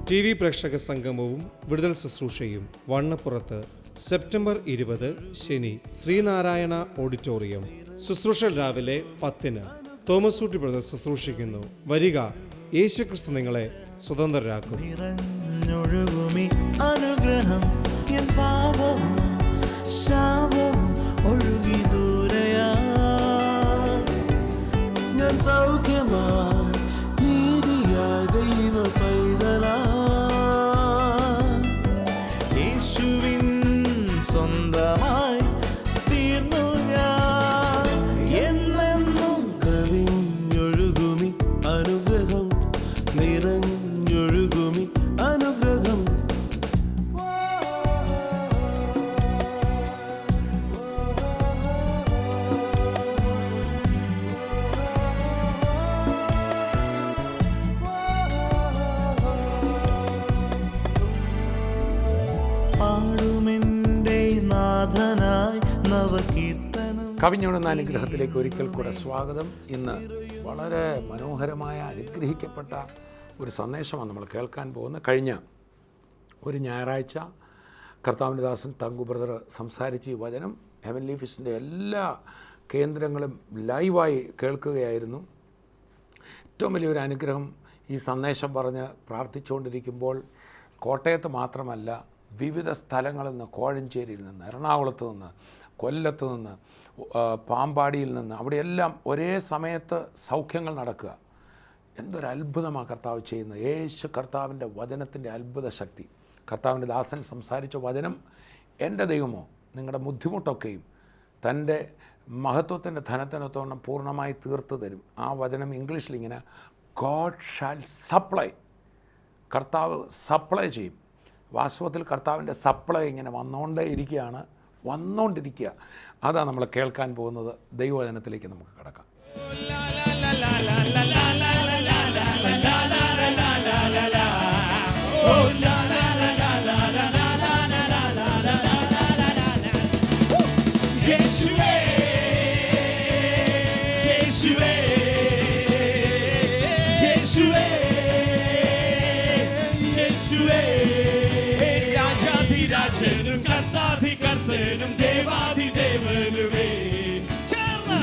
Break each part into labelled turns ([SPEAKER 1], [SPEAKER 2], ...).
[SPEAKER 1] TV പ്രേക്ഷക സംഗമവും വിടുതൽ ശുശ്രൂഷയും വണ്ണപ്പുറത്ത് സെപ്റ്റംബർ 20 ശനി ശ്രീനാരായണ ഓഡിറ്റോറിയം. ശുശ്രൂഷ രാവിലെ 10-ന്. തോമസ് ഊട്ടി ബ്രദർ ശുശ്രൂഷിക്കുന്നു. വരിക, യേശുക്രിസ്തു നിങ്ങളെ സ്വതന്ത്രരാക്കും.
[SPEAKER 2] അനുഗ്രഹം ഒഴുകി ദൂരയാ ഞാൻ സൗഖ്യമാ നീതിയാ ദൈവ പൈതലാ യേശുവിൻ സ്വന്തമായി തീർന്നു ഞാൻ എന്നെന്നും കവിഞ്ഞൊഴുകുമി അനുഗ്രഹം നിറഞ്ഞൊഴുകുമി അനുഗ്രഹം.
[SPEAKER 3] കവിഞ്ഞൊഴുന്ന അനുഗ്രഹത്തിലേക്ക് ഒരിക്കൽ കൂടെ സ്വാഗതം. ഇന്ന് വളരെ മനോഹരമായ അനുഗ്രഹിക്കപ്പെട്ട ഒരു സന്ദേശമാണ് നമ്മൾ കേൾക്കാൻ പോകുന്നത്. കഴിഞ്ഞ ഒരു ഞായറാഴ്ച കർത്താവിൻ്റെ ദാസൻ തങ്കു ബ്രദർ സംസാരിച്ച് ഈ വചനം ഹെവൻലി ഫിഷിൻ്റെ എല്ലാ കേന്ദ്രങ്ങളും ലൈവായി കേൾക്കുകയായിരുന്നു. ഏറ്റവും വലിയൊരു അനുഗ്രഹം ഈ സന്ദേശം പറഞ്ഞ് പ്രാർത്ഥിച്ചുകൊണ്ടിരിക്കുമ്പോൾ കോട്ടയത്ത് മാത്രമല്ല, വിവിധ സ്ഥലങ്ങളിൽ നിന്ന്, കോഴഞ്ചേരിയിൽ നിന്ന്, എറണാകുളത്ത് നിന്ന്, കൊല്ലത്ത് നിന്ന്, പാമ്പാടിയിൽ നിന്ന്, അവിടെയെല്ലാം ഒരേ സമയത്ത് സൗഖ്യങ്ങൾ നടക്കുക. എന്തൊരു അത്ഭുതമാണ് കർത്താവ് ചെയ്യുന്നത്. യേശു കർത്താവിൻ്റെ വചനത്തിൻ്റെ അത്ഭുത ശക്തി. കർത്താവിൻ്റെ ദാസൻ സംസാരിച്ച വചനം, എൻ്റെ ദൈവമോ നിങ്ങളുടെ ബുദ്ധിമുട്ടൊക്കെയും തൻ്റെ മഹത്വത്തിൻ്റെ ധനത്തിനൊത്തോണം പൂർണ്ണമായി തീർത്തു തരും. ആ വചനം ഇംഗ്ലീഷിലിങ്ങനെ, ഗോഡ് ഷാൽ സപ്ലൈ. കർത്താവ് സപ്ലൈ ചെയ്യും. വാസ്തവത്തിൽ കർത്താവിൻ്റെ സപ്ലൈ ഇങ്ങനെ വന്നുകൊണ്ടിരിക്കുക. അതാണ് നമ്മൾ കേൾക്കാൻ പോകുന്നത്. ദൈവവചനത്തിലേക്ക് നമുക്ക് കടക്കാം.
[SPEAKER 4] രാജാധിരാജനും കർത്താധികർത്തനും ദേവാധിദേവനുമേ,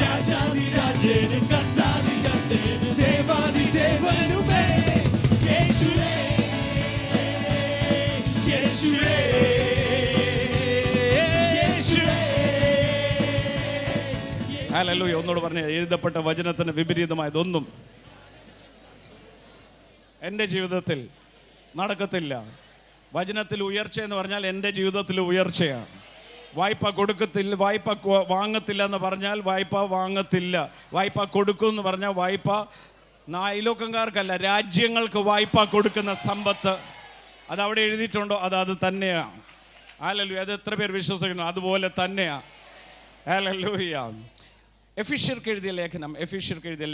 [SPEAKER 4] രാജാധിരാജനും കർത്താധികർത്തനും ദേവാധിദേവനുമേ, യേശുവേ യേശുവേ യേശുവേ. ഹല്ലേലൂയ. ഒന്നോട് പറഞ്ഞേ, എഴുതപ്പെട്ട വചനത്തിന് വിപരീതമായതൊന്നും എൻ്റെ ജീവിതത്തിൽ നടക്കത്തില്ല. വചനത്തിൽ ഉയർച്ച എന്ന് പറഞ്ഞാൽ എൻ്റെ ജീവിതത്തിൽ ഉയർച്ചയാണ്. വായ്പ കൊടുക്കത്തില്ല, വായ്പ വാങ്ങത്തില്ല എന്ന് പറഞ്ഞാൽ വായ്പ വാങ്ങത്തില്ല. വായ്പ കൊടുക്കും എന്ന് പറഞ്ഞാൽ വായ്പ അയലോക്കംകാർക്കല്ല, രാജ്യങ്ങൾക്ക് വായ്പ കൊടുക്കുന്ന സമ്പത്ത്. അതവിടെ എഴുതിയിട്ടുണ്ടോ? അത് തന്നെയാണ്. ഹല്ലേലൂയ. അത് എത്ര പേർ വിശ്വസിക്കുന്നു? അതുപോലെ തന്നെയാണ്. ഹല്ലേലൂയ. എഫീഷ്യർക്ക് എഴുതിയ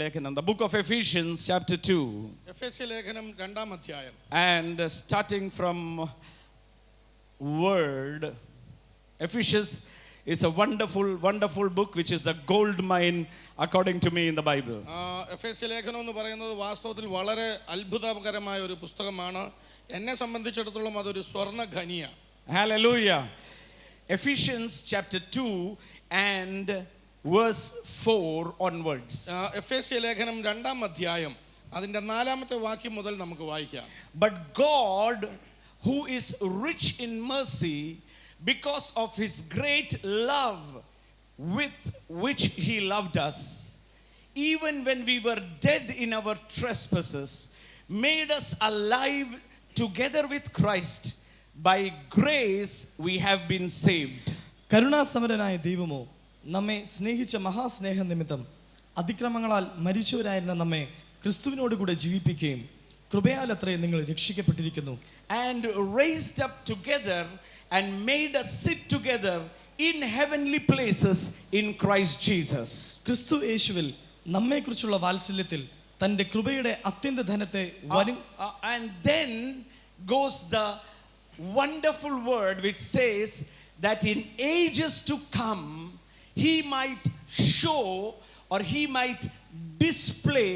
[SPEAKER 4] ലേഖനം, the book of Ephesians chapter 2.
[SPEAKER 5] എഫെസ്യ ലേഖനം 2-ാം അധ്യായം.
[SPEAKER 4] And starting from word, Ephesians is a wonderful book which is a gold mine according to me in the Bible.
[SPEAKER 5] എഫെസ്യ ലേഖനം എന്ന് പറയുന്നത് വാസ്തവത്തിൽ വളരെ അത്ഭുതകരമായ ഒരു പുസ്തകമാണ്. എന്നെ സംബന്ധിച്ചിടത്തോളം അതൊരു സ്വർണ്ണ ഖനിയാണ്.
[SPEAKER 4] Hallelujah. Ephesians chapter 2 and verse 4 onwards.
[SPEAKER 5] എഫെസ്യ ലേഖനം 2-ാം അധ്യായം അതിന്റെ 4-ാമത്തെ വാക്യം മുതൽ നമുക്ക് വായിക്കാം.
[SPEAKER 4] But God, who is rich in mercy, because of his great love with which he loved us, even when we were dead in our trespasses, made us alive together with Christ. By grace we have been saved.
[SPEAKER 2] കരുണാസമരനായ ദൈവമോ, നമ്മെ സ്നേഹിച്ച മഹാസ്നേഹ നിമിത്തം അതിക്രമങ്ങളാൽ മരിച്ചവരായിരുന്ന നമ്മെ ക്രിസ്തുവിനോട് കൂടെ ജീവിപ്പിക്കുകയും കൃപയാലത്രേ നിങ്ങൾ രക്ഷിക്കപ്പെട്ടിരിക്കുന്നു.
[SPEAKER 4] And raised up together and made us sit together in heavenly places in Christ Jesus.
[SPEAKER 2] ക്രിസ്തു യേശുവിൽ നമ്മെക്കുറിച്ചുള്ള വാത്സല്യത്തിൽ തന്റെ കൃപയുടെ അത്യന്ത ധനത്തെ
[SPEAKER 4] and then goes the wonderful word which says that in ages to come he might show or he might display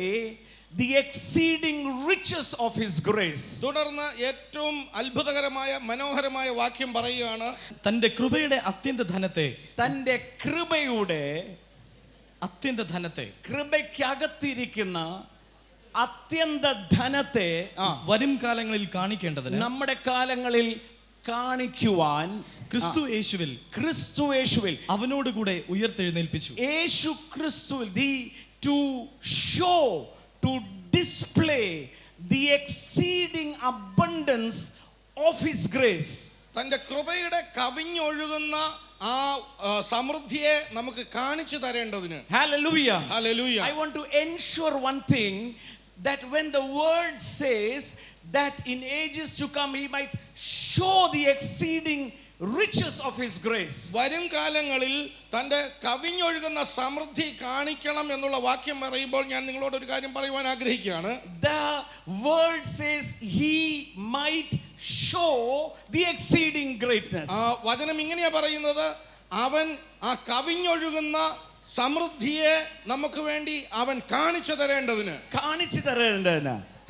[SPEAKER 4] the exceeding riches of his grace.
[SPEAKER 5] തുടർന്ന് ഏറ്റവും അത്ഭുതകരമായ മനോഹരമായ വാക്യം പറയുകയാണ്,
[SPEAKER 2] തന്റെ കൃപയുടെ അത്യന്ത ധനത്തെ,
[SPEAKER 4] തന്റെ കൃപയുടെ
[SPEAKER 2] അത്യന്ത ധനത്തെ,
[SPEAKER 4] കൃപയ്ക്കകത്തിരിക്കുന്ന അത്യന്ത ധനത്തെ
[SPEAKER 2] വരും കാലങ്ങളിൽ കാണിക്കേണ്ടതിന്,
[SPEAKER 4] നമ്മുടെ കാലങ്ങളിൽ കാണിക്കുവാൻ
[SPEAKER 2] ക്രിസ്തു യേശുവിൽ അവനോടുകൂടെ ഉയർത്തെഴുന്നേൽപ്പിച്ചു.
[SPEAKER 4] യേശു ക്രിസ്തുവിൽ to show, to display the exceeding abundance of his grace.
[SPEAKER 5] തന്റെ കൃപയുടെ കവിഞ്ഞൊഴുകുന്ന ആ സമൃദ്ധിയെ നമുക്ക് കാണിച്ചു തരേണ്ടതിന്.
[SPEAKER 4] Hallelujah.
[SPEAKER 5] Hallelujah.
[SPEAKER 4] I want to ensure one thing, that when the word says that in ages to come he might show the exceeding riches of his grace,
[SPEAKER 5] വരും കാലങ്ങളിൽ തന്റെ കവിഞ്ഞൊഴുകുന്ന സമൃദ്ധി കാണിക്കണം എന്നുള്ള വാക്യം പറയുമ്പോൾ ഞാൻ നിങ്ങളോട് ഒരു കാര്യം പറയുവാൻ ആഗ്രഹിക്കുകയാണ്.
[SPEAKER 4] the word says he might show the exceeding greatness.
[SPEAKER 5] ആ വചനം ഇങ്ങനെയാ പറയുന്നത്, അവൻ ആ കവിഞ്ഞൊഴുകുന്ന സമൃദ്ധിയെ നമുക്ക് വേണ്ടി അവൻ കാണിച്ചു തരേണ്ടതിന്.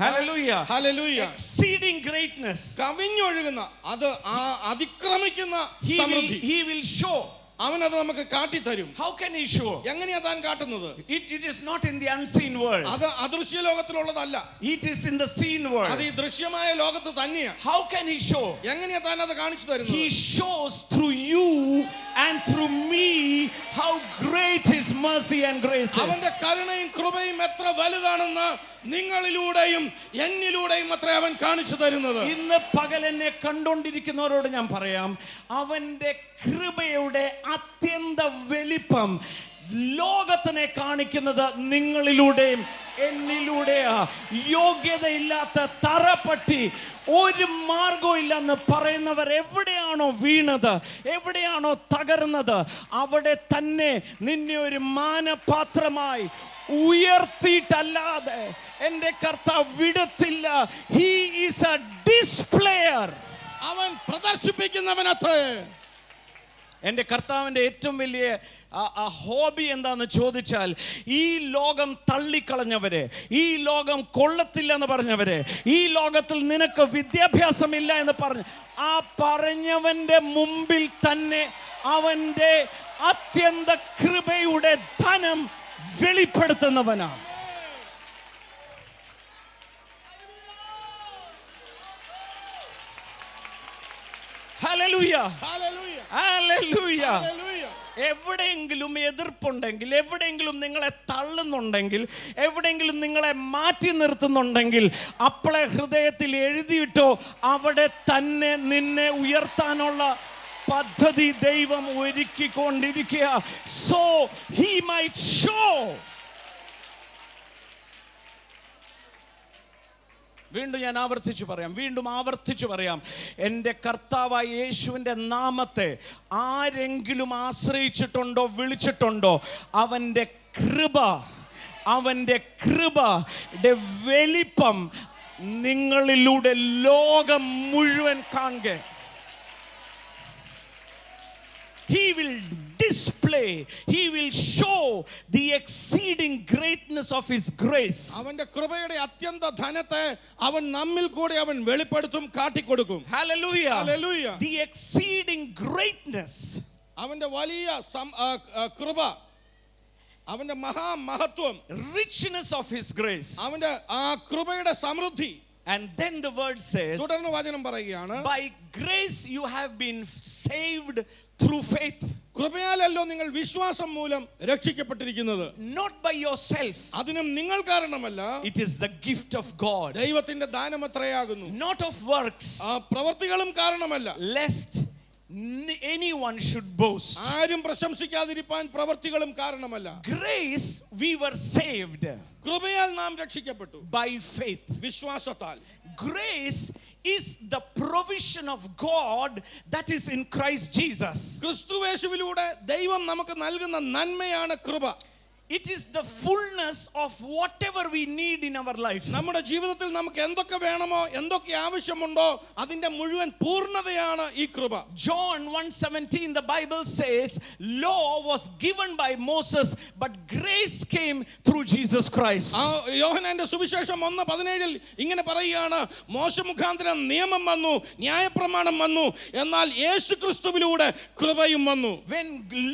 [SPEAKER 4] Hallelujah.
[SPEAKER 5] Hallelujah.
[SPEAKER 4] Exceeding greatness.
[SPEAKER 5] കവിഞ്ഞൊഴുകുന്ന, അത് ആ അതിക്രമിക്കുന്ന സമൃദ്ധി
[SPEAKER 4] he will show.
[SPEAKER 5] അവനത് നമുക്ക് കാട്ടിത്തരും.
[SPEAKER 4] How can he show?
[SPEAKER 5] എങ്ങനെയാ താൻ കാട്ടുന്നത്?
[SPEAKER 4] It is not in the unseen world.
[SPEAKER 5] അത് അദൃശ്യ ലോകത്തിലുള്ളതല്ല.
[SPEAKER 4] It is in the seen world.
[SPEAKER 5] അത് ഈ ദൃശ്യമായ ലോകത്ത് തന്നെയാ.
[SPEAKER 4] How can he show?
[SPEAKER 5] എങ്ങനെയാ താൻ അത് കാണിച്ചു തരുന്നത്?
[SPEAKER 4] He shows through you and through me how great his mercy and grace is.
[SPEAKER 5] അവന്റെ കരുണയും കൃപയും എത്ര വലുതാണെന്ന് നിങ്ങളിലൂടെയും എന്നിലൂടെയും അത്ര അവൻ കാണിച്ചു തരുന്നത്.
[SPEAKER 4] ഇന്ന് പകൽ എന്നെ കണ്ടുകൊണ്ടിരിക്കുന്നവരോട് ഞാൻ പറയാം, അവന്റെ കൃപയുടെ അത്യന്ത വലിപ്പം ലോകത്തിനെ കാണിക്കുന്നത് നിങ്ങളിലൂടെയും എന്നിലൂടെയാ. യോഗ്യതയില്ലാത്ത തറപ്പട്ടി, ഒരു മാർഗവും ഇല്ലെന്ന് പറയുന്നവർ എവിടെയാണോ വീണത്, എവിടെയാണോ തകർന്നത്, അവിടെ തന്നെ നിന്നെ ഒരു മാനപാത്രമായി ഉയർത്തിയിട്ടല്ലാതെ എൻ്റെ കർത്താവ് വിടത്തില്ല. He is a displayer.
[SPEAKER 5] അവൻ പ്രദർശിപ്പിക്കുന്നവനത്രേ.
[SPEAKER 4] എൻ്റെ കർത്താവിൻ്റെ ഏറ്റവും വലിയ ഹോബി എന്താന്ന് ചോദിച്ചാൽ, ഈ ലോകം തള്ളിക്കളഞ്ഞവരെ, ഈ ലോകം കൊള്ളത്തില്ല എന്ന് പറഞ്ഞവരെ, ഈ ലോകത്തിൽ നിനക്ക് വിദ്യാഭ്യാസമില്ല എന്ന് പറഞ്ഞ് ആ പറഞ്ഞവൻ്റെ മുമ്പിൽ തന്നെ അവൻ്റെ അത്യന്ത കൃപയുടെ ധനം വെളിപ്പെടുത്തുന്നവനാണ്. Hallelujah.
[SPEAKER 5] Hallelujah.
[SPEAKER 4] Hallelujah.
[SPEAKER 5] Hallelujah.
[SPEAKER 4] എവിടെയെങ്കിലും എതിർപ്പുണ്ടെങ്കിൽ, എവിടെയെങ്കിലും നിങ്ങളെ തള്ളുന്നുണ്ടെങ്കിൽ, എവിടെയെങ്കിലും നിങ്ങളെ മാറ്റി നിർത്തുന്നുണ്ടെങ്കിൽ, അപ്പോളെ ഹൃദയത്തിൽ എഴുതിയിട്ടോ, അവിടെ തന്നെ നിന്നെ ഉയർത്താനുള്ള പദ്ധതി ദൈവം ഒരുക്കിക്കൊണ്ടിരിക്കുക. So he might show. വീണ്ടും ഞാൻ ആവർത്തിച്ചു പറയാം, എൻ്റെ കർത്താവായ യേശുവിൻ്റെ നാമത്തെ ആരെങ്കിലും ആശ്രയിച്ചിട്ടുണ്ടോ, വിളിച്ചിട്ടുണ്ടോ, അവൻ്റെ കൃപയുടെ വലിപ്പം നിങ്ങളിലൂടെ ലോകം മുഴുവൻ കാണുക. He will display, he will show the exceeding greatness of his grace.
[SPEAKER 5] അവന്റെ കൃപയുടെ അത്യന്ത ധനത്തെ അവൻ നമ്മിൽ കൂടി അവൻ വെളിപ്പെടുത്തും, കാട്ടിക്കൊടുക്കും.
[SPEAKER 4] Hallelujah.
[SPEAKER 5] Hallelujah.
[SPEAKER 4] The exceeding greatness.
[SPEAKER 5] അവന്റെ വലിയ കൃപ, അവന്റെ മഹാമഹത്വം,
[SPEAKER 4] richness of his grace.
[SPEAKER 5] അവന്റെ ആ കൃപയുടെ സമൃദ്ധി.
[SPEAKER 4] And then the word says,
[SPEAKER 5] തുടർന്ന് വചനം പറയുകയാണ്,
[SPEAKER 4] by grace you have been saved through faith.
[SPEAKER 5] കൃപയാലല്ലോ നിങ്ങൾ വിശ്വാസം മൂലം രക്ഷിക്കപ്പെട്ടിരിക്കുന്നത്.
[SPEAKER 4] Not by yourself.
[SPEAKER 5] അതിനും നിങ്ങൾ കാരണമല്ല,
[SPEAKER 4] it is the gift of God.
[SPEAKER 5] ദൈവത്തിന്റെ ദാനം അത്രയാകുന്നു.
[SPEAKER 4] Not of works.
[SPEAKER 5] ആ പ്രവൃത്തികളും കാരണമല്ല,
[SPEAKER 4] lest anyone should boast.
[SPEAKER 5] ആരും പ്രശംസിക്കാതിരിപ്പാൻ പ്രവൃത്തികളും കാരണമല്ല.
[SPEAKER 4] Grace, we were saved.
[SPEAKER 5] കൃപയാൽ നാം രക്ഷിക്കപ്പെട്ടു,
[SPEAKER 4] by faith.
[SPEAKER 5] വിശ്വാസത്താൽ.
[SPEAKER 4] Grace is the provision of God that is in Christ Jesus.
[SPEAKER 5] ക്രിസ്തുയേശുവിലൂടെ ദൈവം നമുക്ക് നൽകുന്ന നന്മയാണ് കൃപ.
[SPEAKER 6] It is the fullness of whatever we need in our life.
[SPEAKER 5] നമ്മുടെ ജീവിതത്തിൽ നമുക്ക് എന്തൊക്കെ വേണമോ എന്തൊക്കെ ആവശ്യമുണ്ടോ അതിന്റെ മുഴുവൻ പൂർണ്ണതയാണ് ഈ കൃപ.
[SPEAKER 6] John 1:17 the Bible says law was given by Moses but grace came through Jesus Christ.
[SPEAKER 5] യോഹന്നാന്റെ സുവിശേഷം 1:17 ഇങ്ങനെ പറയുകയാണ്, മോശ മുഖാന്തരം നിയമം വന്നു, ന്യായപ്രമാണം വന്നു, എന്നാൽ യേശുക്രിസ്തുവിലൂടെ കൃപയും വന്നു.
[SPEAKER 6] When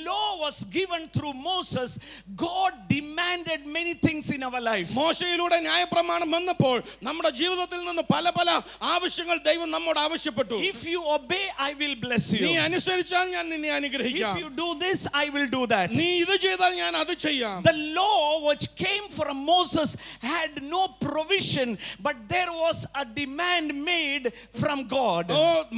[SPEAKER 6] law was given through Moses, God demanded many things in our life.
[SPEAKER 5] മോശയിലൂടെ ന്യായപ്രമാണം വന്നപ്പോൾ നമ്മുടെ ജീവിതത്തിൽ നിന്ന് പല പല ആവശ്യങ്ങൾ ദൈവം നമ്മോട് ആവശ്യപ്പെട്ടു.
[SPEAKER 6] If you obey, I will bless you.
[SPEAKER 5] നീ അനുസരിച്ചാൽ ഞാൻ നിന്നെ അനുഗ്രഹിക്കാം.
[SPEAKER 6] If you do this, I will do that.
[SPEAKER 5] നീ ഇത് ചെയ്താൽ ഞാൻ അത് ചെയ്യാം.
[SPEAKER 6] The law which came from Moses had no provision, but there was a demand made from God.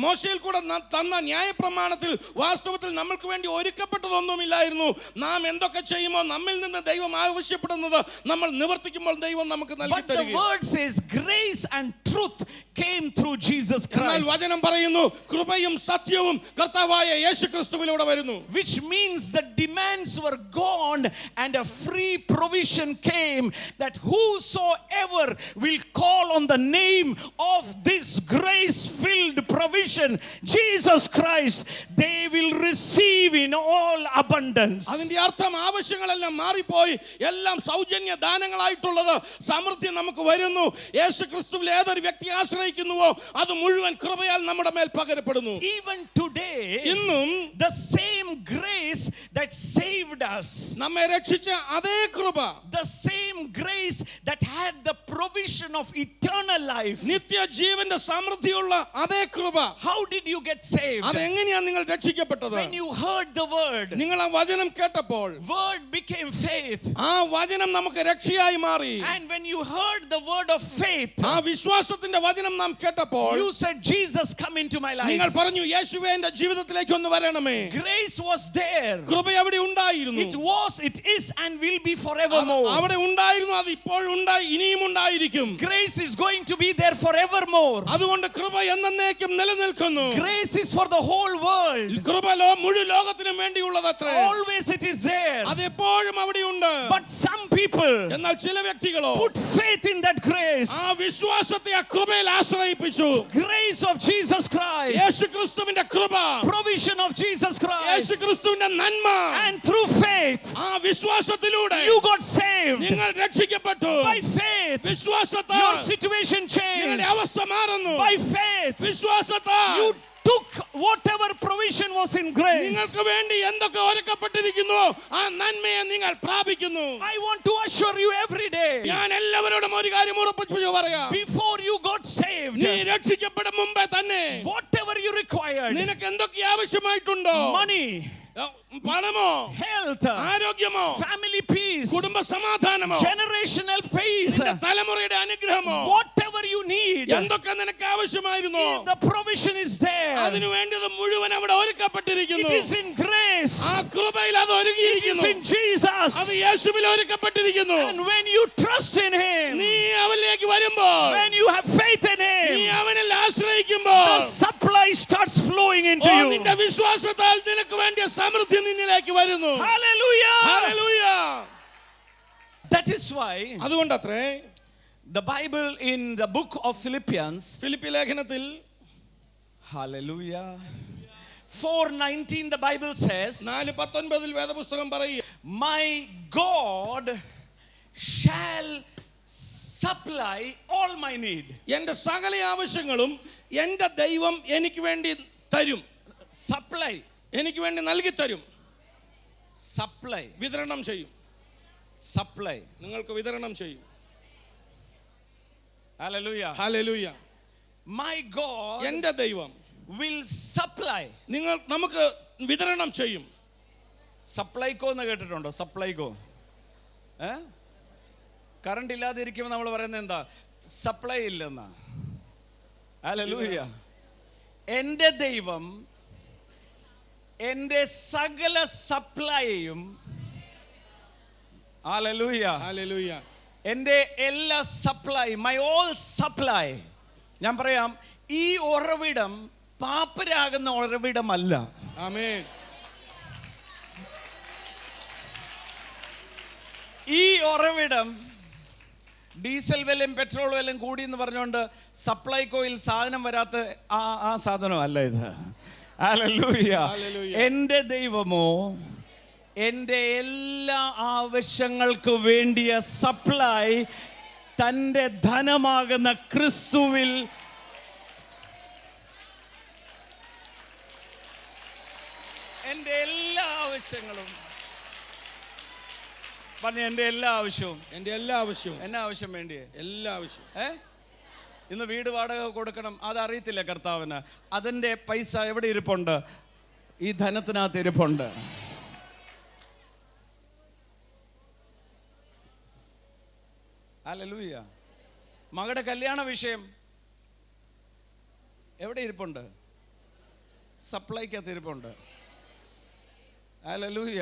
[SPEAKER 5] മോശയിൽ കൂടെ തന്ന ന്യായപ്രമാണത്തിൽ വാസ്തവത്തിൽ നമ്മൾക്ക് വേണ്ടി ഒരുക്കപ്പെട്ടതൊന്നുമില്ലായിരുന്നു. നാം എന്തൊക്കെ ചെയ്യുമോ നമ്മിൽ നിന്ന് ദൈവം ആവശ്യപ്പെടുന്നത് നമ്മൾ നിവർത്തിക്കുമ്പോൾ ദൈവം നമുക്ക് നൽകി
[SPEAKER 6] But the
[SPEAKER 5] തരികയും.
[SPEAKER 6] word says grace and truth came through Jesus
[SPEAKER 5] എന്നാൽ
[SPEAKER 6] Christ,
[SPEAKER 5] വചനം പറയുന്നു കൃപയും സത്യവും കർത്താവായ യേശുക്രിസ്തുവിലൂടെ വരുന്നു.
[SPEAKER 6] which means the demands were gone and a free provision came that whosoever will call on the name of this grace-filled provision, Jesus Christ, they will receive in all abundance.
[SPEAKER 5] അതിന്റെ അർത്ഥം ആവശ്യങ്ങളെല്ലാം മാറിപ്പോയി, എല്ലാം സൗജന്യ ദാനങ്ങളായിട്ടുള്ളത് സമൃദ്ധി നമുക്ക് വരുന്നു. യേശുക്രിസ്തുവിൽ ഏതൊരു വ്യക്തി ആശ്രയിക്കുന്നുവോ അത് മുഴുവൻ കൃപയാൽ നമ്മുടെ മേൽ പകരപ്പെടുന്നു.
[SPEAKER 6] Even today,
[SPEAKER 5] ഇന്നും
[SPEAKER 6] the same grace that saved us,
[SPEAKER 5] നമ്മെ രക്ഷിച്ച അതേ കൃപ,
[SPEAKER 6] the same grace that had the provision of eternal life.
[SPEAKER 5] നിത്യജീവന്റെ സമൃദ്ധിയുള്ള അതേ കൃപ.
[SPEAKER 6] How did you get saved?
[SPEAKER 5] അതെങ്ങനെയാണ് നിങ്ങൾ രക്ഷിക്കപ്പെട്ടത്?
[SPEAKER 6] When you heard the word,
[SPEAKER 5] നിങ്ങൾ ആ വചനം കേട്ടപ്പോൾ
[SPEAKER 6] word became faith.
[SPEAKER 5] ആ വചനം നമുക്ക് രക്ഷയായി മാറി.
[SPEAKER 6] And when you heard the word of faith,
[SPEAKER 5] ആ വിശ്വാസത്തിന്റെ വചനം നാം കേട്ടപ്പോൾ
[SPEAKER 6] you said, Jesus, come into my
[SPEAKER 5] നിങ്ങൾ
[SPEAKER 6] life.
[SPEAKER 5] പറഞ്ഞു, യേശുവേ എന്റെ ജീവിതത്തിലേക്ക് ഒന്ന് വരണമേ.
[SPEAKER 6] Grace was there.
[SPEAKER 5] കൃപ അവിടെ ഉണ്ടായിരുന്നു.
[SPEAKER 6] It was, it is, and will be forevermore.
[SPEAKER 5] അവിടെ ഉണ്ടായിരുന്നു, അത് ഇപ്പോഴുണ്ടായി, ഇനിയും ഉണ്ടായിരിക്കും.
[SPEAKER 6] Grace is going to be there forevermore.
[SPEAKER 5] അതുകൊണ്ട് കൃപ എന്നേക്കും നിലനിൽക്കുന്നു.
[SPEAKER 6] Grace is for the whole world.
[SPEAKER 5] കൃപ മുഴു ലോകത്തിനും വേണ്ടിയുള്ളതത്രേ.
[SPEAKER 6] Always it is there.
[SPEAKER 5] അത് എപ്പോഴും അവിടെയുണ്ട്.
[SPEAKER 6] But some people
[SPEAKER 5] എന്നാൽ ചില വ്യക്തികളോ
[SPEAKER 6] put faith in that grace.
[SPEAKER 5] ആ വിശ്വാസത്തെ ആ കൃപയിൽ ആശ്രയിപ്പിച്ചു.
[SPEAKER 6] Grace of Jesus Christ.
[SPEAKER 5] യേശുക്രിസ്തുവിന്റെ കൃപ,
[SPEAKER 6] Provision of Jesus Christ.
[SPEAKER 5] യേശുക്രിസ്തുവിന്റെ നന്മ,
[SPEAKER 6] And through faith,
[SPEAKER 5] ആ വിശ്വാസത്തിലൂടെ
[SPEAKER 6] you got saved.
[SPEAKER 5] നിങ്ങൾ രക്ഷിക്കപ്പെട്ടു.
[SPEAKER 6] By faith,
[SPEAKER 5] വിശ്വാസത്താൽ
[SPEAKER 6] your situation changed.
[SPEAKER 5] നിങ്ങളുടെ അവസ്ഥ മാറുന്നു.
[SPEAKER 6] By faith,
[SPEAKER 5] വിശ്വാസത്താൽ
[SPEAKER 6] you took whatever provision was in grace.
[SPEAKER 5] നിങ്ങൾക്ക് വേണ്ടി എന്തൊക്കെ ഒരുക്കപ്പെട്ടിരിക്കുന്നു ആ നന്മയെ നിങ്ങൾ പ്രാപിക്കുന്നു.
[SPEAKER 6] I want to assure you every day,
[SPEAKER 5] ഞാൻ എല്ലാവരോടും ഒരു കാര്യം ഉറപ്പിച്ചു പറയാം.
[SPEAKER 6] before you got saved,
[SPEAKER 5] നീ രക്ഷിക്കപ്പെടും മുമ്പേ തന്നെ
[SPEAKER 6] whatever you required,
[SPEAKER 5] നിനക്ക് എന്തൊക്കെ ആവശ്യമായിട്ടുണ്ടോ,
[SPEAKER 6] money,
[SPEAKER 5] പണമോ,
[SPEAKER 6] health,
[SPEAKER 5] ആരോഗ്യമോ,
[SPEAKER 6] family peace,
[SPEAKER 5] കുടുംബ സമാധാനമോ,
[SPEAKER 6] generational peace,
[SPEAKER 5] നിന്റെ തലമുറയുടെ അനുഗ്രഹമോ,
[SPEAKER 6] whatever you need,
[SPEAKER 5] എന്തൊക്കെ നിനക്ക് ആവശ്യമായിരുന്നോ
[SPEAKER 6] the provision is there.
[SPEAKER 5] അതിനു വേണ്ടത് മുഴുവൻ അവിടെ
[SPEAKER 6] It
[SPEAKER 5] ഒരുക്കപ്പെട്ടിരിക്കുന്നു.
[SPEAKER 6] is in grace.
[SPEAKER 5] ആ കൃപയിൽ അത്
[SPEAKER 6] It is
[SPEAKER 5] ഒരുക്കിയിരിക്കുന്നു.
[SPEAKER 6] in Jesus.
[SPEAKER 5] അത് യേശുവിൽ ഒരുക്കപ്പെട്ടിരിക്കുന്നു.
[SPEAKER 6] And when you trust in Him,
[SPEAKER 5] നീ അവനിലേക്ക് വരുമ്പോൾ,
[SPEAKER 6] when you have faith in
[SPEAKER 5] നീ
[SPEAKER 6] Him,
[SPEAKER 5] അവനിൽ ആശ്രയിക്കുമ്പോൾ,
[SPEAKER 6] the supply starts flowing into you.
[SPEAKER 5] നിന്റെ വിശ്വാസത്താൽ നിനക്ക് വേണ്ടിയ സമൃദ്ധി നിന്നിലേക്ക് വരുന്നു.
[SPEAKER 6] Hallelujah.
[SPEAKER 5] Hallelujah.
[SPEAKER 6] That is why
[SPEAKER 5] അതുകൊണ്ടത്രേ
[SPEAKER 6] the Bible in the book of Philippians,
[SPEAKER 5] Philippi ലേഖനത്തിൽ
[SPEAKER 6] hallelujah, 4:19 the Bible says,
[SPEAKER 5] 4:19 വേദപുസ്തകം പറയുക,
[SPEAKER 6] my God shall supply all my need.
[SPEAKER 5] എന്റെ സകല ആവശ്യങ്ങളും എന്റെ ദൈവം എനിക്ക് വേണ്ടി തരും.
[SPEAKER 6] Supply,
[SPEAKER 5] എനിക്ക് വേണ്ടി നൽകി തരും.
[SPEAKER 6] supply,
[SPEAKER 5] വിതരണം ചെയ്യും.
[SPEAKER 6] supply.
[SPEAKER 5] നിങ്ങൾക്ക് വിതരണം ചെയ്യും.
[SPEAKER 6] Hallelujah.
[SPEAKER 5] ഹല്ലേലൂയ.
[SPEAKER 6] My God
[SPEAKER 5] എന്റെ ദൈവം
[SPEAKER 6] will supply.
[SPEAKER 5] നമുക്ക് വിതരണം ചെയ്യും.
[SPEAKER 6] സപ്ലൈകോ എന്ന് കേട്ടിട്ടുണ്ടോ? സപ്ലൈകോ. കറണ്ട് ഇല്ലാതെ ഇരിക്കുമ്പോൾ നമ്മൾ പറയുന്നത് എന്താ? സപ്ലൈ ഇല്ലെന്നാ. ഹല്ലേലൂയ. എൻ്റെ ദൈവം എൻ്റെ സകല സപ്ലൈയും, ഹല്ലേലൂയ,
[SPEAKER 5] ഹല്ലേലൂയ,
[SPEAKER 6] എൻ്റെ എല്ലാ സപ്ലൈ, മൈ ഓൾ സപ്ലൈ. ഞാൻ പറയാം, ഈ ഉറവിടം പാപ്പരാകുന്ന ഈ ഉറവിടം ഡീസൽ വിലയും പെട്രോൾ വിലയും കൂടി എന്ന് പറഞ്ഞുകൊണ്ട് സപ്ലൈകോയിൽ സാധനം വരാത്ത ആ സാധനമല്ല ഇത്. ഹല്ലേലൂയ. എൻ്റെ ദൈവമോ എൻ്റെ എല്ലാ ആവശ്യങ്ങൾക്ക് വേണ്ടിയ സപ്ലൈ തൻ്റെ ധനമാകുന്ന ക്രിസ്തുവിൽ എൻ്റെ എല്ലാ ആവശ്യങ്ങളും പറഞ്ഞ എൻ്റെ എല്ലാ ആവശ്യവും എന്നാ ആവശ്യം വേണ്ടിയേ
[SPEAKER 5] എല്ലാ ആവശ്യവും
[SPEAKER 6] ഇന്ന് വീട് വാടക കൊടുക്കണം, അതറിയത്തില്ല കർത്താവിന്. അതിൻ്റെ പൈസ എവിടെ ഇരിപ്പുണ്ട്? ഈ ധനത്തിനകത്ത് ഇരിപ്പുണ്ട്. ഹല്ലേലൂയ. മകളുടെ കല്യാണ വിഷയം എവിടെ ഇരിപ്പുണ്ട്? സപ്ലൈക്കകത്ത് ഇരിപ്പുണ്ട്. ഹല്ലേലൂയ.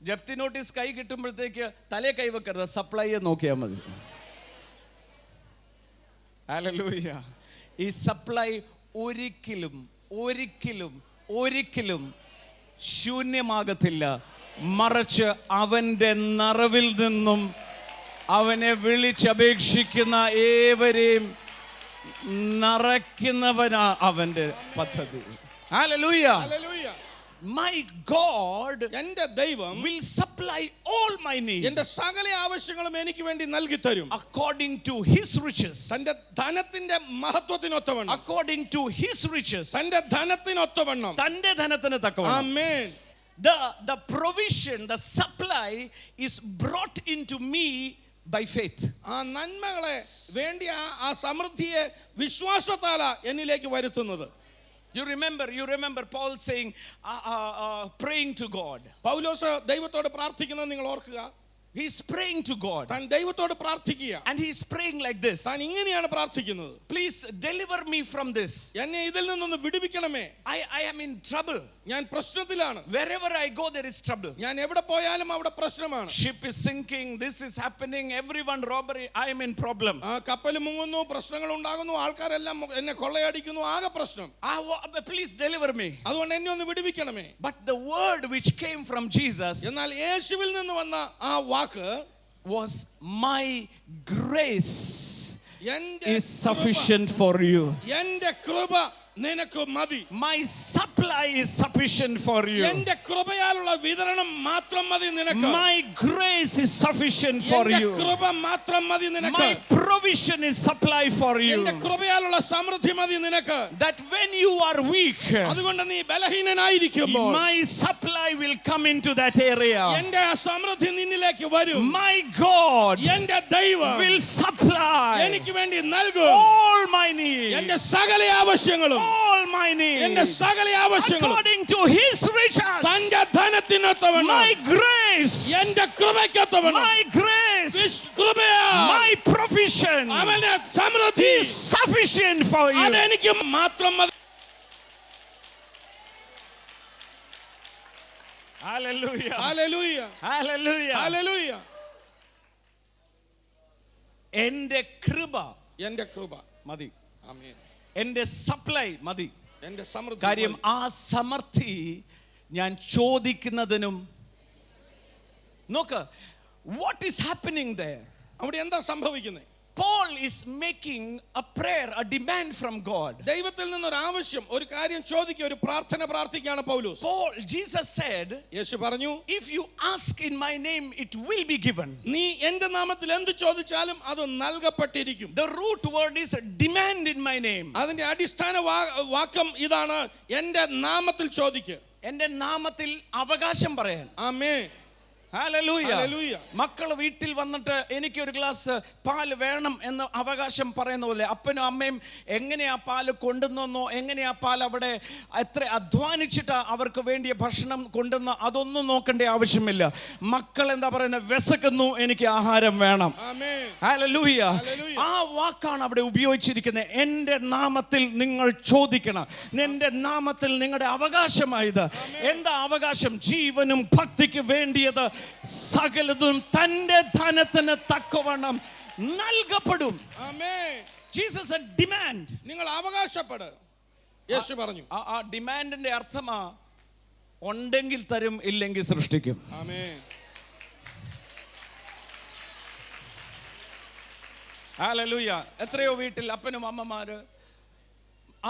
[SPEAKER 6] ജപ്തി നോട്ടീസ് കൈ കിട്ടുമ്പോഴത്തേക്ക് തലേ കൈവെക്കരുത്, സപ്ലൈയെ നോക്കിയാൽ മതി. ഹല്ലേലൂയ. ഈ സപ്ലൈ ഒരിക്കലും ഒരിക്കലും ഒരിക്കലും ശൂന്യമാകത്തില്ല. മറിച്ച് അവൻ്റെ നിറവിൽ നിന്നും അവനെ വിളിച്ചപേക്ഷിക്കുന്ന ഏവരെയും നിറയ്ക്കുന്നവനാ അവൻ്റെ പദ്ധതി. ഹല്ലേലൂയ. My God,
[SPEAKER 5] എൻ്റെ ദൈവം
[SPEAKER 6] will supply all my needs.
[SPEAKER 5] എൻ്റെ സകല ആവശ്യങ്ങളും എനിക്ക് വേണ്ടി നൽകി തരും.
[SPEAKER 6] According to his riches.
[SPEAKER 5] തന്റെ ധനത്തിന്റെ മഹത്വത്തിനൊത്തവണ്ണം.
[SPEAKER 6] According to his riches.
[SPEAKER 5] തന്റെ ധനത്തിനൊത്തവണ്ണം.
[SPEAKER 6] തന്റെ ധനത്തിന് തക്കവണ്ണം.
[SPEAKER 5] ആമേൻ.
[SPEAKER 6] The provision, the supply is brought into me by faith.
[SPEAKER 5] ആ നന്മകളെ വേണ്ടി ആ സമൃദ്ധിയെ വിശ്വാസത്താലാ എന്നിലേക്ക് വരുത്തുന്നത്.
[SPEAKER 6] You remember Paul saying, praying to God.
[SPEAKER 5] പൗലോസ് ദൈവത്തോട് പ്രാർത്ഥിക്കുന്നത് നിങ്ങൾ ഓർക്കുക.
[SPEAKER 6] He's praying to God.
[SPEAKER 5] താൻ ദൈവത്തോട് പ്രാർത്ഥിക്കുക.
[SPEAKER 6] And he's praying like this.
[SPEAKER 5] താൻ ഇങ്ങനെയാണ് പ്രാർത്ഥിക്കുന്നത്.
[SPEAKER 6] Please deliver me from this.
[SPEAKER 5] എന്നെ ഇതിൽ നിന്നൊന്ന് വിടുവിക്കണമേ.
[SPEAKER 6] I am in trouble.
[SPEAKER 5] ഞാൻ പ്രശ്നത്തിലാണ്.
[SPEAKER 6] Wherever I go there is trouble.
[SPEAKER 5] ഞാൻ എവിടെ പോയാലും അവിടെ പ്രശ്നമാണ്.
[SPEAKER 6] Ship is sinking, this is happening, everyone robbery, I am in problem.
[SPEAKER 5] ആ കപ്പൽ മുങ്ങുന്നു, പ്രശ്നങ്ങൾ ഉണ്ടാകുന്നു, ആൾക്കാരെല്ലാം എന്നെ കൊള്ളയടിക്കുന്നു, ആകെ പ്രശ്നം.
[SPEAKER 6] Please deliver me.
[SPEAKER 5] അതുകൊണ്ട് എന്നെ ഒന്ന് വിടുവിക്കണമേ.
[SPEAKER 6] But the word which came from Jesus,
[SPEAKER 5] എന്നാൽ യേശുവിൽ നിന്ന് വന്ന ആ വാക്ക്
[SPEAKER 6] was my grace is
[SPEAKER 5] sufficient
[SPEAKER 6] for you.
[SPEAKER 5] എൻ്റെ കൃപ നിനക്ക് മതി.
[SPEAKER 6] My supply is sufficient for you.
[SPEAKER 5] എൻ്റെ കൃപയാലുള്ള വിതരണം മാത്രം മതി നിനക്ക്.
[SPEAKER 6] My grace is sufficient for you.
[SPEAKER 5] എൻ്റെ കൃപ മാത്രം മതി നിനക്ക്.
[SPEAKER 6] My provision is supply for you.
[SPEAKER 5] എൻ്റെ കൃപയാലുള്ള സമൃദ്ധി മതി നിനക്ക്.
[SPEAKER 6] That when you are weak,
[SPEAKER 5] അതുകൊണ്ട് നീ ബലഹീനനായിരിക്കുമ്പോൾ
[SPEAKER 6] my supply will come into that area.
[SPEAKER 5] എൻ്റെ സമൃദ്ധി നിന്നിലേക്ക് വരും.
[SPEAKER 6] My God
[SPEAKER 5] എൻ്റെ ദൈവം
[SPEAKER 6] will supply
[SPEAKER 5] എനിക്ക് വേണ്ടി നൽകും
[SPEAKER 6] all my needs.
[SPEAKER 5] എൻ്റെ സകല ആവശ്യങ്ങളും.
[SPEAKER 6] All my needs.
[SPEAKER 5] എൻ്റെ സകല ആവശ്യങ്ങളും
[SPEAKER 6] according to his riches.
[SPEAKER 5] തന്റെ ധനത്തിനൊത്തവണ്ണം.
[SPEAKER 6] My grace.
[SPEAKER 5] എൻ്റെ കൃപയ്ക്കൊത്തവണ്ണം.
[SPEAKER 6] My grace.
[SPEAKER 5] കൃപയാ.
[SPEAKER 6] My provision.
[SPEAKER 5] അവന്റെ സമൃദ്ധി
[SPEAKER 6] is sufficient for you.
[SPEAKER 5] അതെനിക്ക് മാത്രം മതി.
[SPEAKER 6] Hallelujah.
[SPEAKER 5] ഹല്ലേലൂയ.
[SPEAKER 6] Hallelujah.
[SPEAKER 5] ഹല്ലേലൂയ.
[SPEAKER 6] എൻ്റെ കൃപ മതി.
[SPEAKER 5] ആമേൻ.
[SPEAKER 6] എൻ്റെ സപ്ലൈ മതി.
[SPEAKER 5] എൻ്റെ സമൃദ്ധി.
[SPEAKER 6] കാര്യം ആ സമൃദ്ധി ഞാൻ ചോദിക്കുന്നതിനും. നോക്ക്, what is happening there?
[SPEAKER 5] അവിടെ എന്താ സംഭവിക്കുന്നത്?
[SPEAKER 6] Paul is making a prayer, a demand from God.
[SPEAKER 5] ദൈവത്തിൽ നിന്ന് ഒരു ആവശ്യം, ഒരു കാര്യം ചോദിക്കുക, ഒരു പ്രാർത്ഥന പ്രാർത്ഥിക്കുകയാണ് പൗലോസ്.
[SPEAKER 6] Jesus said,
[SPEAKER 5] യേശു പറഞ്ഞു,
[SPEAKER 6] if you ask in my name it will be given.
[SPEAKER 5] നീ എൻ്റെ നാമത്തിൽ എന്ത് ചോദിച്ചാലും അത് നൽകപ്പെട്ടിരിക്കും.
[SPEAKER 6] The root word is demand in my name.
[SPEAKER 5] അതിന്റെ അടിസ്ഥാന വാക്യം ഇതാണ്, എൻ്റെ നാമത്തിൽ ചോദിക്കുക.
[SPEAKER 6] എൻ്റെ നാമത്തിൽ അവകാശം പറയാൻ.
[SPEAKER 5] ആമേൻ.
[SPEAKER 6] ഹല്ലേലൂയ. മക്കൾ വീട്ടിൽ വന്നിട്ട് എനിക്ക് ഒരു ഗ്ലാസ് പാല് വേണം എന്ന് അവകാശം പറയുന്ന പോലെ അപ്പനും അമ്മയും എങ്ങനെയാ പാല് കൊണ്ടുവന്നോ, എങ്ങനെയാ പാൽ അവിടെ എത്ര അധ്വാനിച്ചിട്ടാ അവർക്ക് വേണ്ടിയ ഭക്ഷണം കൊണ്ടുവന്ന, അതൊന്നും നോക്കേണ്ട ആവശ്യമില്ല. മക്കൾ എന്താ പറയുന്നത്? വിശക്കുന്നു, എനിക്ക് ആഹാരം വേണം. ഹല്ലേലൂയ. ആ വാക്കാണ് അവിടെ ഉപയോഗിച്ചിരിക്കുന്നത്. എൻ്റെ നാമത്തിൽ നിങ്ങൾ ചോദിക്കണം. എൻ്റെ നാമത്തിൽ നിങ്ങളുടെ അവകാശമായത്. എന്താ അവകാശം? ജീവനും ഭക്തിക്ക് വേണ്ടിയത് സകലതും തന്റെ ധനത്തിന് തക്കവണ്ണം നൽകപ്പെടും. Jesus a demand.
[SPEAKER 5] നിങ്ങൾ അവകാശപ്പെട്, യേശു പറഞ്ഞു.
[SPEAKER 6] ആ ഡിമാൻഡിന്റെ അർത്ഥമാ ഉണ്ടെങ്കിൽ തരും, ഇല്ലെങ്കിൽ സൃഷ്ടിക്കും.
[SPEAKER 5] ആമേൻ.
[SPEAKER 4] ഹല്ലേലൂയ. എത്രയോ വീട്ടിൽ അപ്പനും അമ്മമാര്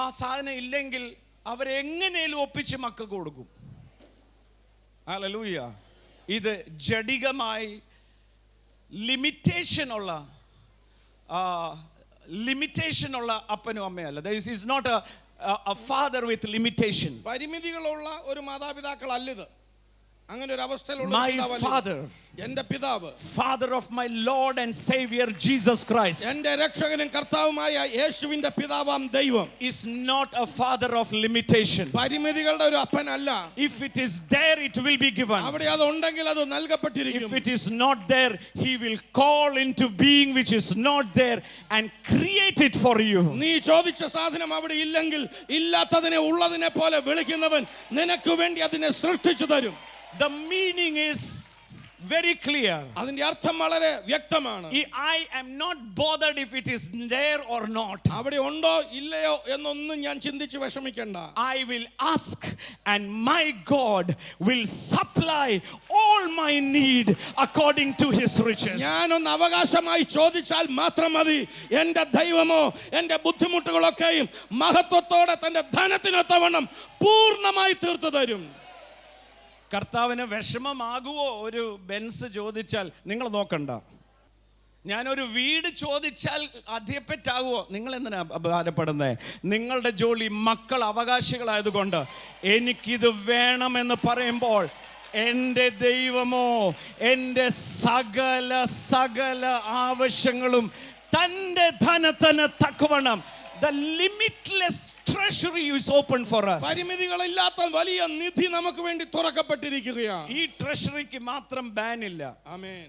[SPEAKER 4] ആ സാധനം ഇല്ലെങ്കിൽ അവരെങ്ങനെയും ഒപ്പിച്ച് മക്കൾക്ക് കൊടുക്കും. ഹല്ലേലൂയ. ഇത് ജഡികമായി ലിമിറ്റേഷനുള്ള അപ്പനും അമ്മയല്ല. This is not a father with limitation.
[SPEAKER 5] പരിമിതികളുള്ള ഒരു മാതാപിതാക്കളല്ലിത്. അങ്ങനെ ഒരു അവസ്ഥയിലുള്ള
[SPEAKER 4] My father,
[SPEAKER 5] എന്റെ പിതാവ്,
[SPEAKER 4] father of my Lord and Savior Jesus Christ,
[SPEAKER 5] എന്റെ രക്ഷകനും കർത്താവുമായ യേശുവിന്റെ പിതാവാം ദൈവം
[SPEAKER 4] is not a father of limitation.
[SPEAKER 5] പരിമിതികളുടെ ഒരു അപ്പനല്ല.
[SPEAKER 4] If it is there, it will be given.
[SPEAKER 5] അവിടെ അത് ഉണ്ടെങ്കിൽ അത് നൽകപ്പെട്ടിരിക്കും.
[SPEAKER 4] If it is not there, he will call into being which is not there and create it for you.
[SPEAKER 5] നീ ചോദിച്ച സാധനം അവിടെ ഇല്ലെങ്കിൽ ഇല്ലാത്തതിനെ ഉള്ളതിനെ പോലെ വിളിക്കുന്നവൻ നിനക്ക് വേണ്ടി അതിനെ സൃഷ്ടിച്ചു തരും.
[SPEAKER 4] The meaning is very clear.
[SPEAKER 5] അതിന്റെ അർത്ഥം വളരെ വ്യക്തമാണ്.
[SPEAKER 4] I am not bothered if it is there or not.
[SPEAKER 5] അവിടെ ഉണ്ടോ ഇല്ലയോ എന്നൊന്നും ഞാൻ ചിന്തിച്ച് വിഷമിക്കണ്ട.
[SPEAKER 4] I will ask and my God will supply all my need according to his riches.
[SPEAKER 5] ഞാനൊന്ന് അവകാശമായി ചോദിച്ചാൽ മാത്രം മതി, എന്റെ ദൈവമോ എന്റെ ബുദ്ധിമുട്ടുകളൊക്കെയും മഹത്വത്തോടെ തന്റെ ധനത്തിനൊത്തവണ്ണം പൂർണ്ണമായി തീർത്തു തരും.
[SPEAKER 4] കർത്താവിന് വിഷമമാകുവോ ഒരു ബെൻസ് ചോദിച്ചാൽ? നിങ്ങൾ നോക്കണ്ട. ഞാനൊരു വീട് ചോദിച്ചാൽ അധികപ്പറ്റാകുവോ? നിങ്ങൾ എന്തിനാ ഭാരപ്പെടുന്നത്? നിങ്ങളുടെ ജോലി മക്കൾ അവകാശികളായതുകൊണ്ട് എനിക്കിത് വേണമെന്ന് പറയുമ്പോൾ എൻ്റെ ദൈവമോ എൻ്റെ സകല ആവശ്യങ്ങളും തൻ്റെ ധനത്തിന് തക്കവണ്ണം the limitless treasury is open for us.
[SPEAKER 5] പരിമിതികളില്ലാത്ത വലിയ നിധി നമുക്ക് വേണ്ടി തുറക്കപ്പെട്ടിരിക്കുകയാണ്.
[SPEAKER 4] ഈ ട്രഷറിക്ക് മാത്രം ബാൻ ഇല്ല.
[SPEAKER 5] ആമേൻ.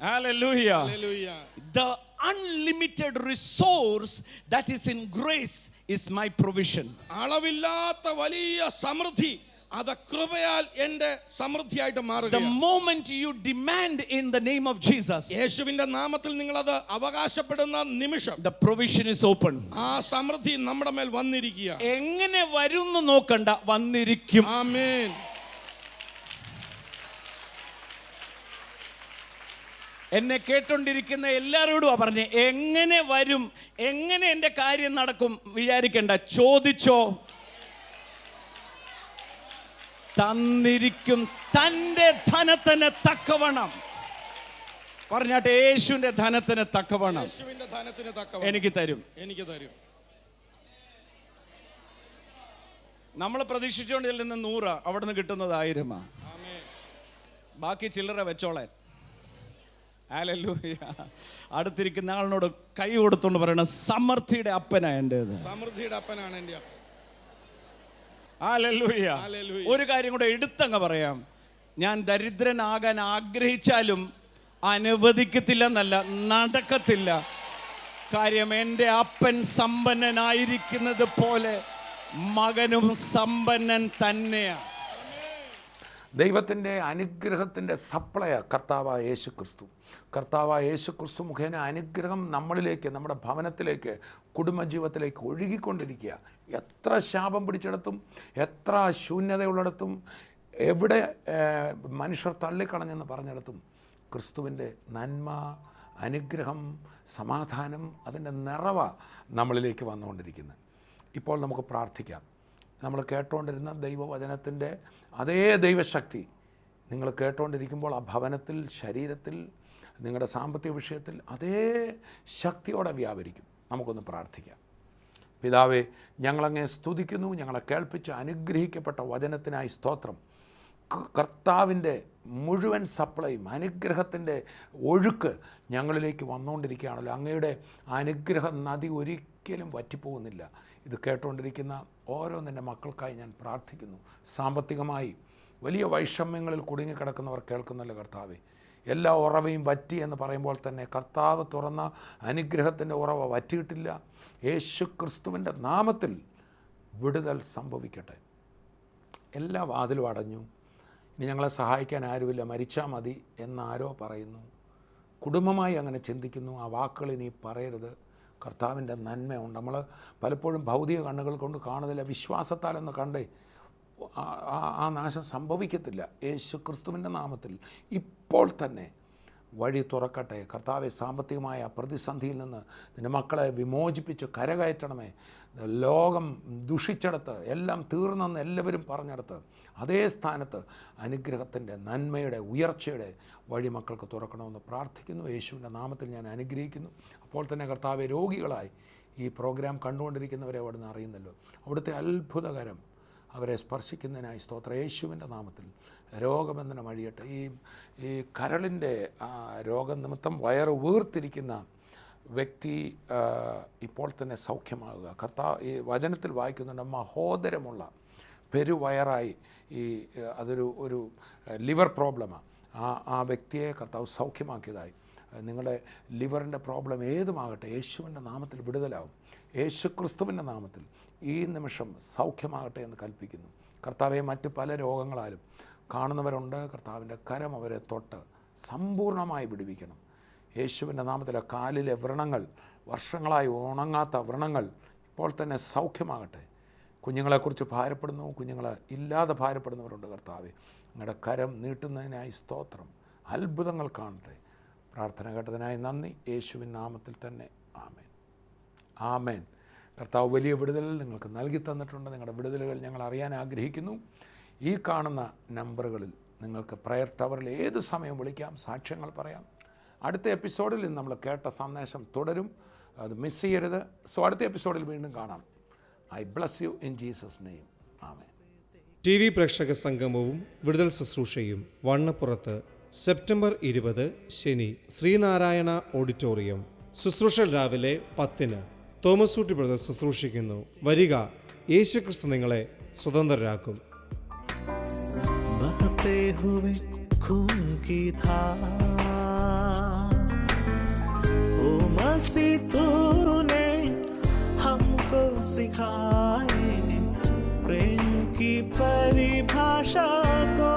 [SPEAKER 4] Hallelujah.
[SPEAKER 5] Hallelujah.
[SPEAKER 4] The unlimited resource that is in grace is my provision.
[SPEAKER 5] അളവില്ലാത്ത വലിയ സമൃദ്ധി അത് കൃപയാൽ എൻ്റെ സമൃദ്ധിയായിട്ട് മാറുക.
[SPEAKER 4] The moment you demand in the name of Jesus,
[SPEAKER 5] യേശുവിന്റെ നാമത്തിൽ നിങ്ങൾ അത് അവകാശപ്പെടുന്ന നിമിഷം
[SPEAKER 4] the provision is open.
[SPEAKER 5] ആ സമൃദ്ധി നമ്മുടെ മേൽ വന്നിരിക്കുക.
[SPEAKER 4] എങ്ങനെ വരുന്നു നോക്കണ്ട, വന്നിരിക്കും.
[SPEAKER 5] ആമേൻ.
[SPEAKER 4] എന്നെ കേട്ടോണ്ടിരിക്കുന്ന എല്ലാവരോടും പറഞ്ഞേ, എങ്ങനെ വരും, എങ്ങനെ എൻ്റെ കാര്യം നടക്കും വിചാരിക്കണ്ട, ചോദിച്ചോ, തന്നിരിക്കും. തൻ്റെ ധനത്തിന് തക്കവണ്ണം പറഞ്ഞാട്ടെ, യേശുവിന്റെ ധനത്തിന് തക്കവണ്ണം
[SPEAKER 5] യേശുവിന്റെ ധനത്തിന് തക്കവണ്ണം
[SPEAKER 4] എനിക്ക് തരും. നമ്മൾ പ്രതീക്ഷിച്ചുകൊണ്ട് ചെല്ലുന്ന 100, അവിടെ നിന്ന് കിട്ടുന്നത് 1000. ബാക്കി ചില്ലറ വെച്ചോളാൻ. ഹല്ലേലൂയ. അടുത്തിരിക്കുന്ന ആളിനോട് കൈ കൊടുത്തോണ്ട് പറയണം, സമൃദ്ധിയുടെ അപ്പനാ എൻ്റേത്.
[SPEAKER 5] സമൃദ്ധിയുടെ അപ്പനാണ് എൻ്റെ അപ്പൻ.
[SPEAKER 4] ഹല്ലേലൂയ. ഒരു കാര്യം കൂടെ എടുത്തങ്ങ് പറയാം. ഞാൻ ദരിദ്രനാകാൻ ആഗ്രഹിച്ചാലും അനുവദിക്കത്തില്ലെന്നല്ല, നടക്കത്തില്ല. കാര്യം എൻ്റെ അപ്പൻ സമ്പന്നനായിരിക്കുന്നത് പോലെ മകനും സമ്പന്നൻ തന്നെയാണ്.
[SPEAKER 3] ദൈവത്തിൻ്റെ അനുഗ്രഹത്തിൻ്റെ സപ്ലയ കർത്താവായ യേശു ക്രിസ്തു. കർത്താവായ യേശു ക്രിസ്തു മുഖേന അനുഗ്രഹം നമ്മളിലേക്ക്, നമ്മുടെ ഭവനത്തിലേക്ക്, കുടുംബജീവിതത്തിലേക്ക് ഒഴുകിക്കൊണ്ടിരിക്കുക. എത്ര ശാപം പിടിച്ചിടത്തും, എത്ര ശൂന്യതയുള്ളിടത്തും, എവിടെ മനുഷ്യർ തള്ളിക്കളഞ്ഞെന്ന് പറഞ്ഞിടത്തും ക്രിസ്തുവിൻ്റെ നന്മ, അനുഗ്രഹം, സമാധാനം, അതിൻ്റെ നിറവ നമ്മളിലേക്ക് വന്നുകൊണ്ടിരിക്കുന്നത്. ഇപ്പോൾ നമുക്ക് പ്രാർത്ഥിക്കാം. നമ്മൾ കേട്ടുകൊണ്ടിരുന്ന ദൈവവചനത്തിൻ്റെ അതേ ദൈവശക്തി നിങ്ങൾ കേട്ടുകൊണ്ടിരിക്കുമ്പോൾ ആ ഭവനത്തിൽ, ശരീരത്തിൽ, നിങ്ങളുടെ സാമ്പത്തിക വിഷയത്തിൽ അതേ ശക്തിയോടെ വ്യാപരിക്കും. നമുക്കൊന്ന് പ്രാർത്ഥിക്കാം. പിതാവേ, ഞങ്ങളങ്ങേ സ്തുതിക്കുന്നു. ഞങ്ങളെ കേൾപ്പിച്ച് അനുഗ്രഹിക്കപ്പെട്ട വചനത്തിനായി സ്തോത്രം. കർത്താവിൻ്റെ മുഴുവൻ സപ്ലൈയും അനുഗ്രഹത്തിൻ്റെ ഒഴുക്ക് ഞങ്ങളിലേക്ക് വന്നുകൊണ്ടിരിക്കുകയാണല്ലോ. അങ്ങയുടെ അനുഗ്രഹ നദി ഒരിക്കലും വറ്റിപ്പോകുന്നില്ല. ഇത് കേട്ടുകൊണ്ടിരിക്കുന്ന ഓരോ നിൻ്റെ മക്കൾക്കായി ഞാൻ പ്രാർത്ഥിക്കുന്നു. സാമ്പത്തികമായി വലിയ വൈഷമ്യങ്ങളിൽ കുടുങ്ങിക്കിടക്കുന്നവർ കേൾക്കുന്നല്ലോ കർത്താവേ. എല്ലാ ഉറവയും വറ്റി എന്ന് പറയുമ്പോൾ തന്നെ കർത്താവ് തുറന്ന അനുഗ്രഹത്തിൻ്റെ ഉറവ വറ്റിയിട്ടില്ല. യേശു ക്രിസ്തുവിൻ്റെ നാമത്തിൽ വിടുതൽ സംഭവിക്കട്ടെ. എല്ലാ വാതിലും അടഞ്ഞു. ഇനി ഞങ്ങളെ സഹായിക്കാൻ ആരുമില്ല, മരിച്ചാൽ മതി എന്നാരോ പറയുന്നു. കുടുംബമായി അങ്ങനെ ചിന്തിക്കുന്നു. ആ വാക്കുകൾ ഇനി പറയരുത്. കർത്താവിൻ്റെ നന്മയുണ്ട്. നമ്മൾ പലപ്പോഴും ഭൗതിക കണ്ണുകൾ കൊണ്ട് കാണുന്നില്ല. വിശ്വാസത്താലൊന്ന് കണ്ടേ, ആ നാശം സംഭവിക്കത്തില്ല. യേശു ക്രിസ്തുവിൻ്റെ നാമത്തിൽ ഇപ്പോൾ തന്നെ വഴി തുറക്കട്ടെ. കർത്താവെ, സാമ്പത്തികമായ പ്രതിസന്ധിയിൽ നിന്ന് നിൻ്റെ മക്കളെ വിമോചിപ്പിച്ച് കരകയറ്റണമേ. ലോകം ദുഷിച്ചെടുത്ത് എല്ലാം തീർന്നെന്ന് എല്ലാവരും പറഞ്ഞെടുത്ത് അതേ സ്ഥാനത്ത് അനുഗ്രഹത്തിൻ്റെ, നന്മയുടെ, ഉയർച്ചയുടെ വഴി മക്കൾക്ക് തുറക്കണമെന്ന് പ്രാർത്ഥിക്കുന്നു. യേശുവിൻ്റെ നാമത്തിൽ ഞാൻ അനുഗ്രഹിക്കുന്നു. അപ്പോൾ തന്നെ കർത്താവെ, രോഗികളായി ഈ പ്രോഗ്രാം കണ്ടുകൊണ്ടിരിക്കുന്നവരെ അവിടുന്ന് അറിയുന്നല്ലോ. അവിടുത്തെ അത്ഭുതകരം അവരെ സ്പർശിക്കുന്നതിനായി സ്തോത്രം. യേശുവിൻ്റെ നാമത്തിൽ രോഗബന്ധനം അഴിയട്ടെ. ഈ കരളിൻ്റെ രോഗനിമിത്തം വയറ് വീർത്തിരിക്കുന്ന വ്യക്തി ഇപ്പോൾ തന്നെ സൗഖ്യമാകുക. ഈ വചനത്തിൽ വായിക്കുന്നുണ്ട്, മഹോദരമുള്ള പെരുവയറായി അതൊരു ലിവർ പ്രോബ്ലമാണ്. ആ വ്യക്തിയെ കർത്താവ് സൗഖ്യമാക്കിയതായി. നിങ്ങളുടെ ലിവറിൻ്റെ പ്രോബ്ലം ഏതുമാകട്ടെ, യേശുവിൻ്റെ നാമത്തിൽ വിടുതലാവും. യേശു ക്രിസ്തുവിൻ്റെ നാമത്തിൽ ഈ നിമിഷം സൗഖ്യമാകട്ടെ എന്ന് കൽപ്പിക്കുന്നു. കർത്താവെ, മറ്റ് പല രോഗങ്ങളാലും കാണുന്നവരുണ്ട്. കർത്താവിൻ്റെ കരം അവരെ തൊട്ട് സമ്പൂർണ്ണമായി വിടുവിക്കണം. യേശുവിൻ്റെ നാമത്തിലെ കാലിലെ വ്രണങ്ങൾ, വർഷങ്ങളായി ഉണങ്ങാത്ത വ്രണങ്ങൾ ഇപ്പോൾ തന്നെ സൗഖ്യമാകട്ടെ. കുഞ്ഞുങ്ങളെക്കുറിച്ച് ഭാരപ്പെടുന്നു, കുഞ്ഞുങ്ങളെ ഇല്ലാതെ ഭാരപ്പെടുന്നവരുണ്ട്. കർത്താവെ, നിങ്ങളുടെ കരം നീട്ടുന്നതിനായി സ്തോത്രം. അത്ഭുതങ്ങൾ കാണട്ടെ. പ്രാർത്ഥന കേട്ടതിനായി നന്ദി. യേശുവിൻ നാമത്തിൽ തന്നെ ആമേൻ, ആമേൻ. കർത്താവ് വലിയ വിടുതൽ നിങ്ങൾക്ക് നൽകി തന്നിട്ടുണ്ട്. നിങ്ങളുടെ വിടുതലുകൾ ഞങ്ങൾ അറിയാൻ ആഗ്രഹിക്കുന്നു. ഈ കാണുന്ന നമ്പറുകളിൽ നിങ്ങൾക്ക് പ്രയർ ടവറിൽ ഏത് സമയം വിളിക്കാം, സാക്ഷ്യങ്ങൾ പറയാം. അടുത്ത എപ്പിസോഡിൽ നമ്മൾ കേട്ട സന്ദേശം തുടരും, അത് മിസ് ചെയ്യരുത്. സോ അടുത്ത എപ്പിസോഡിൽ വീണ്ടും കാണാം. I bless you in Jesus name, amen.
[SPEAKER 1] TV പ്രേക്ഷക സംഗമവും വിടുതൽ ശുശ്രൂഷയും വണ്ണപ്പുറത്ത് സെപ്റ്റംബർ 20 ശനി, ശ്രീനാരായണ ഓഡിറ്റോറിയം. ശുശ്രൂഷ രാവിലെ 10-ന്. തോമസ് ഊട്ടി ബ്രദർ ശുശ്രൂഷിക്കുന്നു. വരിക, യേശുക്രിസ്തു നിങ്ങളെ സ്വതന്ത്രരാക്കും.
[SPEAKER 7] बहते हुए खून की धार, ओ मसीह तूने हमको सिखाए प्रेम की परिभाषा को।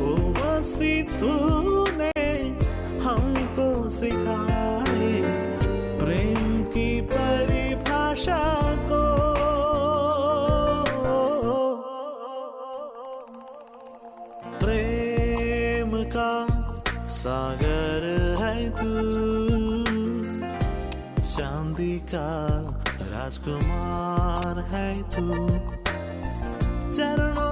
[SPEAKER 7] ओ मसीह तूने हमको सिखाए प्रेम की परिभाषा को। प्रेम का सागर है तू, चांदी का राजकुमार है तू, चरणों